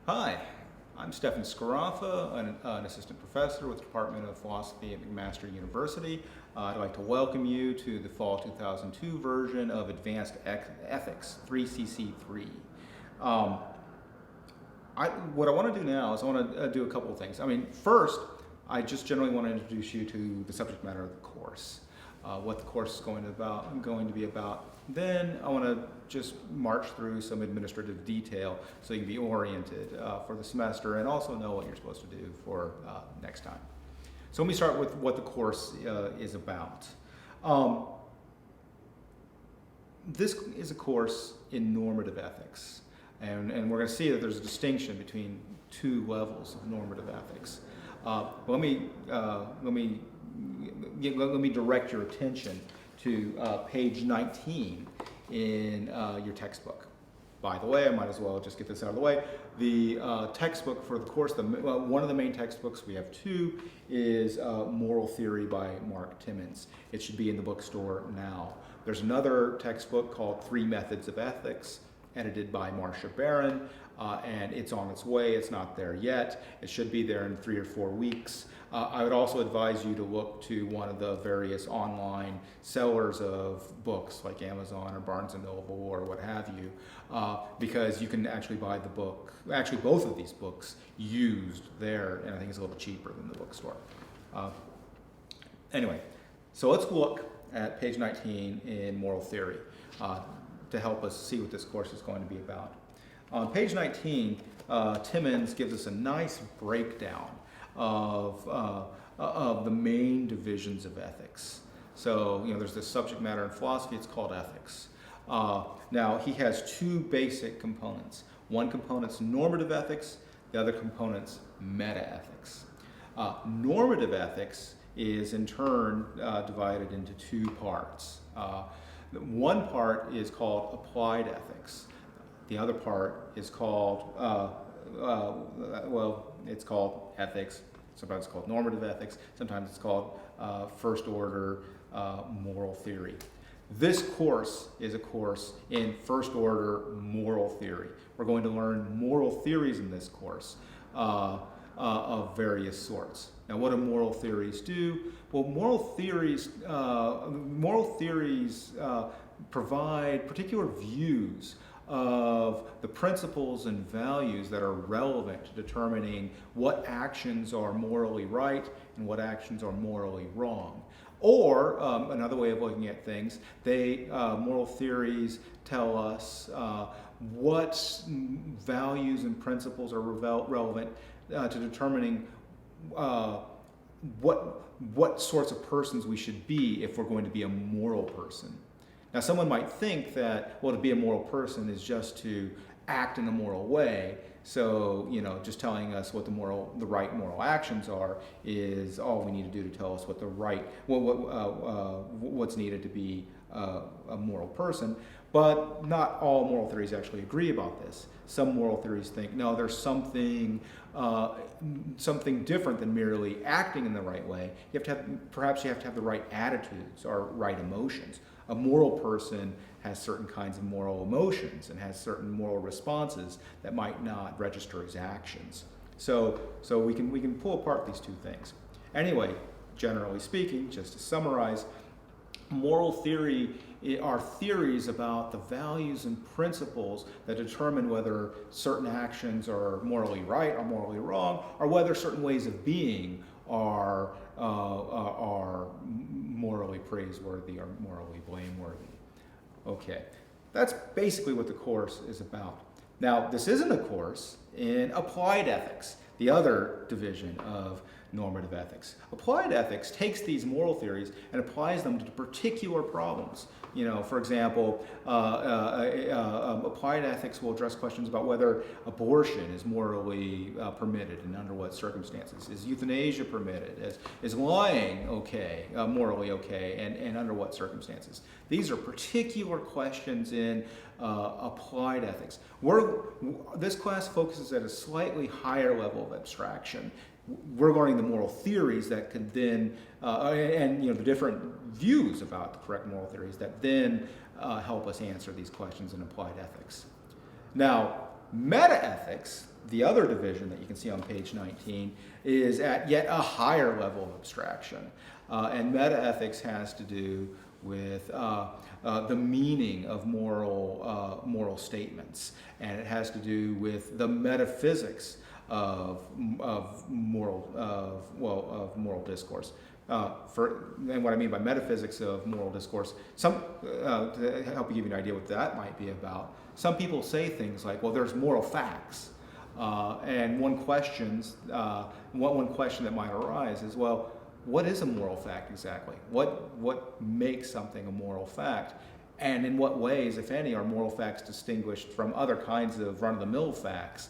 Hi, I'm Stefan Sciaraffa, an assistant professor with the Department of Philosophy at McMaster University. I'd like to welcome you to the fall 2002 version of Advanced Ethics 3CC3. What I want to do now is I want to do a couple of things. First, I just generally want to introduce you to the subject matter of the course, what the course is going to be about. Then I want to just march through some administrative detail so you can be oriented for the semester and also know what you're supposed to do for next time. So let me start with what the course is about. This is a course in normative ethics, and we're going to see that there's a distinction between two levels of normative ethics. Let me direct your attention to page 19 in your textbook. By the way, I might as well just get this out of the way. The textbook for the course, one of the main textbooks, we have two, is Moral Theory by Mark Timmons. It should be in the bookstore now. There's another textbook called Three Methods of Ethics, edited by Marcia Barron, and it's on its way. It's not there yet. It should be there in 3 or 4 weeks. I would also advise you to look to one of the various online sellers of books like Amazon or Barnes & Noble or what have you, because you can actually buy the book, actually both of these books, used there, and I think it's a little cheaper than the bookstore. Anyway, so let's look at page 19 in Moral Theory to help us see what this course is going to be about. On page 19, Timmons gives us a nice breakdown of the main divisions of ethics. So, there's this subject matter in philosophy, it's called ethics. Now, he has two basic components. One component's normative ethics, the other component's meta-ethics. Normative ethics is in turn divided into two parts. One part is called applied ethics. The other part is called, it's called ethics. Sometimes it's called normative ethics. Sometimes it's called first order moral theory. This course is a course in first order moral theory. We're going to learn moral theories in this course of various sorts. Now, what do moral theories do? Well, moral theories provide particular views of the principles and values that are relevant to determining what actions are morally right and what actions are morally wrong. Or another way of looking at things, moral theories tell us what values and principles are relevant to determining what sorts of persons we should be if we're going to be a moral person. Now, someone might think that, well, to be a moral person is just to act in a moral way. So, just telling us what the right moral actions are is all we need to do to tell us what what's needed to be a moral person. But not all moral theories actually agree about this. Some moral theories think, no, there's something different than merely acting in the right way. Perhaps you have to have the right attitudes or right emotions. A moral person has certain kinds of moral emotions and has certain moral responses that might not register as actions. So we can pull apart these two things. Anyway, generally speaking, just to summarize, moral theory are theories about the values and principles that determine whether certain actions are morally right or morally wrong, or whether certain ways of being are morally praiseworthy or morally blameworthy. Okay, that's basically what the course is about. Now, this isn't a course in applied ethics, the other division of normative ethics. Applied ethics takes these moral theories and applies them to particular problems. For example, applied ethics will address questions about whether abortion is morally permitted and under what circumstances. Is euthanasia permitted? Is lying okay, morally okay, and under what circumstances? These are particular questions in applied ethics. This class focuses at a slightly higher level of abstraction. We're learning the moral theories that could then, the different views about the correct moral theories that then help us answer these questions in applied ethics. Now, Metaethics, the other division that you can see on page 19, is at yet a higher level of abstraction. And metaethics has to do with the meaning of moral statements, and it has to do with the metaphysics of moral discourse. And what I mean by metaphysics of moral discourse, to help you give you an idea what that might be about, some people say things like, well, there's moral facts. And one question that might arise is, well, what is a moral fact exactly? What makes something a moral fact? And in what ways, if any, are moral facts distinguished from other kinds of run-of-the-mill facts,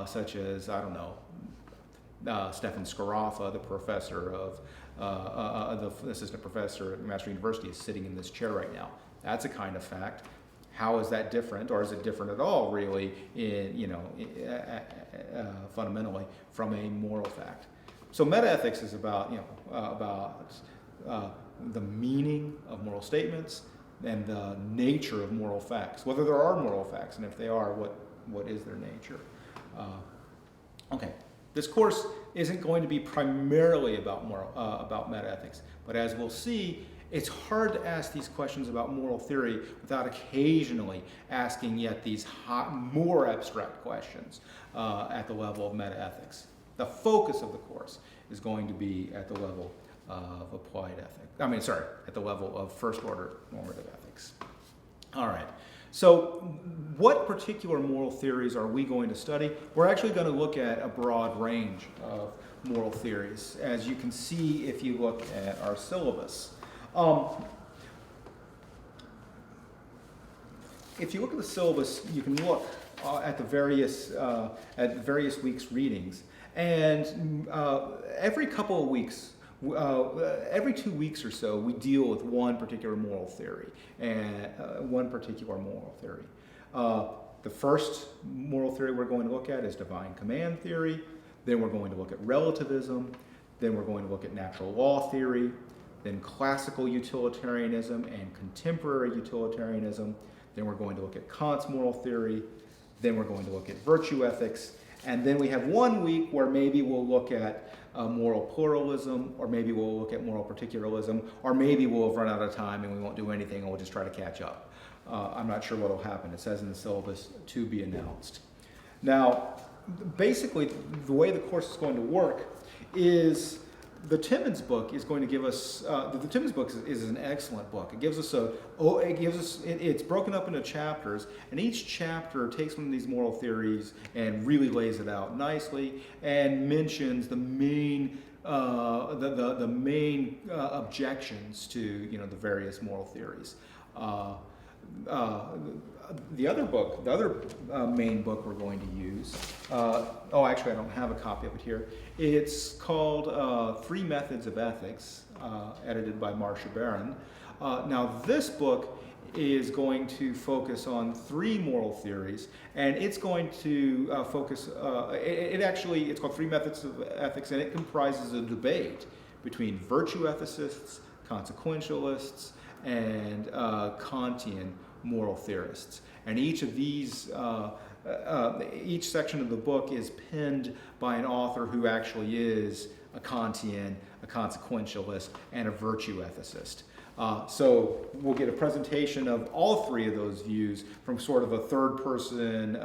such as, I don't know, Stefan Sciaraffa, the professor of, the assistant professor at McMaster University, is sitting in this chair right now. That's a kind of fact. How is that different, or is it different at all, really, fundamentally from a moral fact? So metaethics is about, the meaning of moral statements and the nature of moral facts, whether there are moral facts, and if they are, what is their nature? Okay, this course isn't going to be primarily about about metaethics, but as we'll see, it's hard to ask these questions about moral theory without occasionally asking yet these more abstract questions at the level of metaethics. The focus of the course is going to be at the level of applied ethics. At the level of first order normative ethics. All right. So what particular moral theories are we going to study? We're actually going to look at a broad range of moral theories, as you can see if you look at our syllabus. If you look at the syllabus, you can look at the various weeks' readings, and every couple of weeks, every 2 weeks or so, we deal with one particular moral theory. The first moral theory we're going to look at is divine command theory. Then we're going to look at relativism. Then we're going to look at natural law theory. Then classical utilitarianism and contemporary utilitarianism. Then we're going to look at Kant's moral theory. Then we're going to look at virtue ethics. And then we have 1 week where maybe we'll look at moral pluralism, or maybe we'll look at moral particularism, or maybe we'll have run out of time and we won't do anything and we'll just try to catch up. I'm not sure what will happen. It says in the syllabus, to be announced. Now, basically, the way the course is going to work is the Timmins book is going to give us. The Timmins book is an excellent book. It gives us it's broken up into chapters, and each chapter takes one of these moral theories and really lays it out nicely and mentions the main objections to the various moral theories. The other main book we're going to use, actually I don't have a copy of it here. It's called Three Methods of Ethics, edited by Marcia Barron. Now this book is going to focus on 3 moral theories, and it's going to focus, it's called Three Methods of Ethics, and it comprises a debate between virtue ethicists, consequentialists, and Kantian moral theorists. And each of these, each section of the book is penned by an author who actually is a Kantian, a consequentialist, and a virtue ethicist. So we'll get a presentation of all 3 of those views from sort of a third-person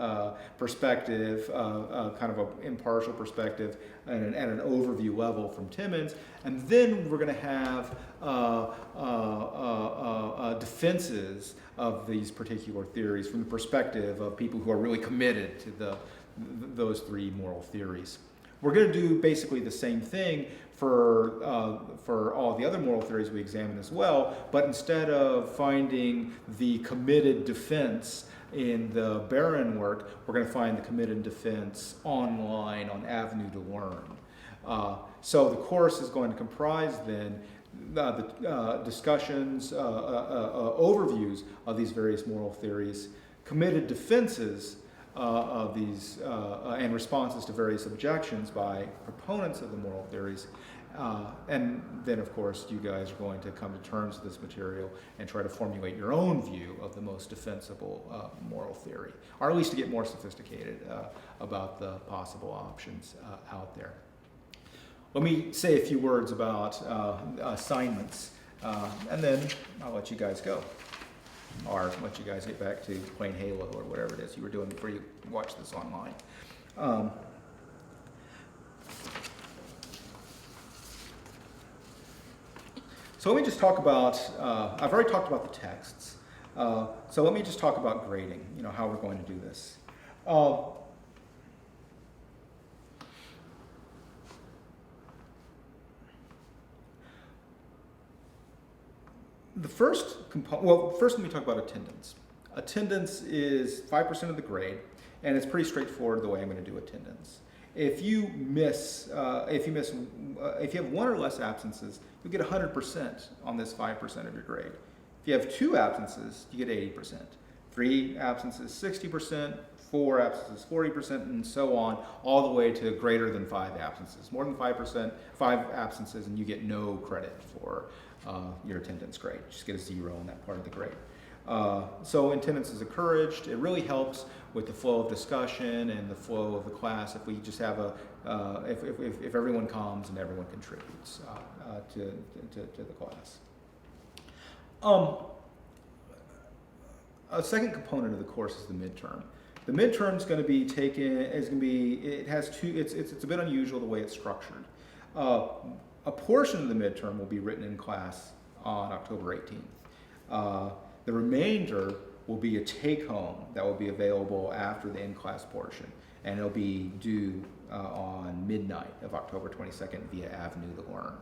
perspective, kind of an impartial perspective, and an overview level from Timmins. And then we're going to have defenses of these particular theories from the perspective of people who are really committed to those 3 moral theories. We're going to do basically the same thing for all the other moral theories we examine as well, but instead of finding the committed defense in the Barron work, we're going to find the committed defense online on Avenue to Learn. So the course is going to comprise then the discussions, overviews of these various moral theories, committed defenses of these and responses to various objections by proponents of the moral theories, And then, of course, you guys are going to come to terms with this material and try to formulate your own view of the most defensible moral theory, or at least to get more sophisticated about the possible options out there. Let me say a few words about assignments, and then I'll let you guys go, or let you guys get back to playing Halo or whatever it is you were doing before you watched this online. So let me just talk about, I've already talked about the texts, so let me just talk about grading, how we're going to do this. The first component, well, first let me talk about attendance. Attendance is 5% of the grade, and it's pretty straightforward the way I'm going to do attendance. If you have one or less absences, you get 100% on this 5% of your grade. If you have 2 absences, you get 80%. 3 absences, 60%, 4 absences, 40%, and so on, all the way to greater than 5 absences. More than 5%, 5 absences, and you get no credit for your attendance grade. You just get a 0 on that part of the grade. So attendance is encouraged. It really helps with the flow of discussion and the flow of the class if we just have if everyone comes and everyone contributes to the class. A second component of the course is the midterm. The midterm is going to be it's a bit unusual the way it's structured. A portion of the midterm will be written in class on October 18th. The remainder will be a take-home that will be available after the in-class portion, and it'll be due on midnight of October 22nd via Avenue to Learn.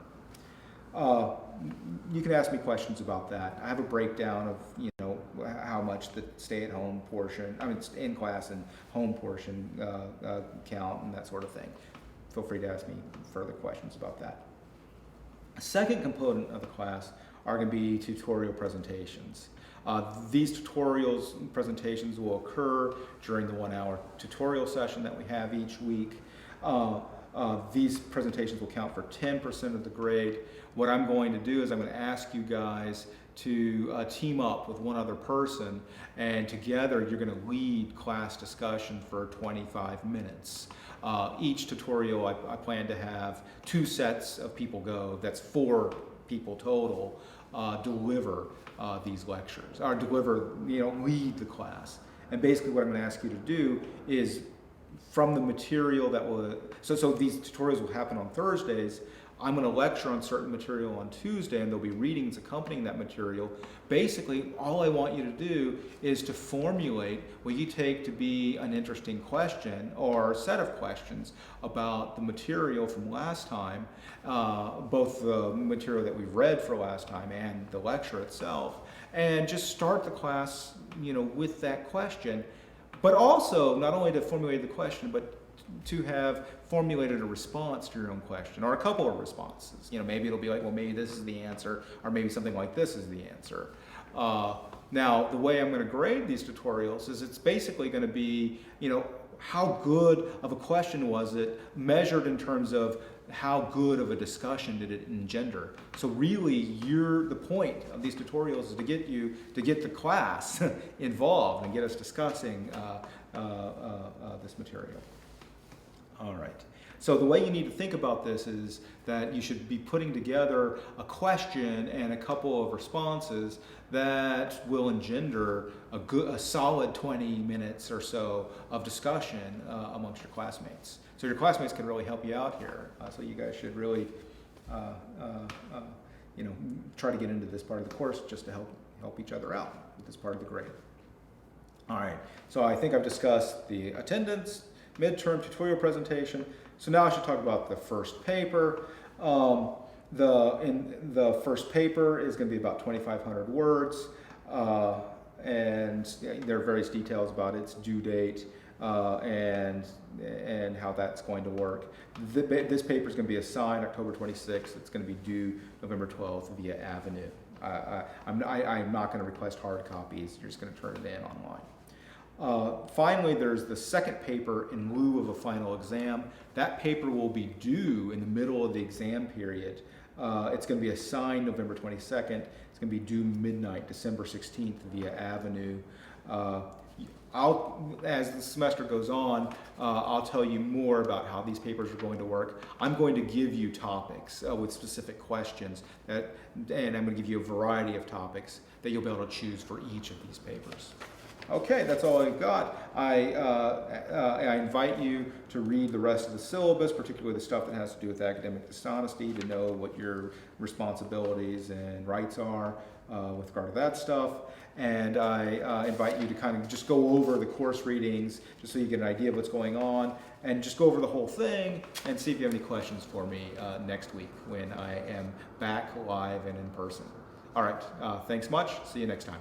You can ask me questions about that. I have a breakdown of how much the stay-at-home portion, in-class and home portion count and that sort of thing. Feel free to ask me further questions about that. A second component of the class are going to be tutorial presentations. These presentations will occur during the 1-hour tutorial session that we have each week. These presentations will count for 10% of the grade. What I'm going to do is I'm going to ask you guys to team up with one other person, and together you're going to lead class discussion for 25 minutes. Each tutorial I plan to have 2 sets of people go, that's 4 people total, deliver these lectures, or lead the class. And basically what I'm going to ask you to do is, from the material that so these tutorials will happen on Thursdays, I'm going to lecture on certain material on Tuesday, and there'll be readings accompanying that material. Basically, all I want you to do is to formulate what you take to be an interesting question or set of questions about the material from last time, both the material that we've read for last time and the lecture itself, and just start the class, with that question. But also, not only to formulate the question, but to have formulated a response to your own question, or a couple of responses. Maybe it'll be like, well, maybe this is the answer, or maybe something like this is the answer. Now, the way I'm going to grade these tutorials is it's basically going to be, how good of a question was it, measured in terms of how good of a discussion did it engender. So really, the point of these tutorials is to get the class involved and get us discussing this material. All right. So the way you need to think about this is that you should be putting together a question and a couple of responses that will engender a solid 20 minutes or so of discussion amongst your classmates. So your classmates can really help you out here. So you guys should really, try to get into this part of the course just to help each other out with this part of the grade. All right. So I think I've discussed the attendance, midterm, tutorial presentation. So now I should talk about the first paper. The first paper is going to be about 2,500 words, and there are various details about its due date and how that's going to work. This paper is going to be assigned October 26th. It's going to be due November 12th via Avenue. I'm not going to request hard copies. You're just going to turn it in online. Finally, there's the second paper in lieu of a final exam. That paper will be due in the middle of the exam period. It's going to be assigned November 22nd. It's going to be due midnight, December 16th via Avenue. As the semester goes on, I'll tell you more about how these papers are going to work. I'm going to give you topics with specific questions, and I'm going to give you a variety of topics that you'll be able to choose for each of these papers. Okay, that's all I've got. I invite you to read the rest of the syllabus, particularly the stuff that has to do with academic dishonesty, to know what your responsibilities and rights are with regard to that stuff. And I invite you to kind of just go over the course readings, just so you get an idea of what's going on, and just go over the whole thing and see if you have any questions for me next week when I am back live and in person. All right, thanks much. See you next time.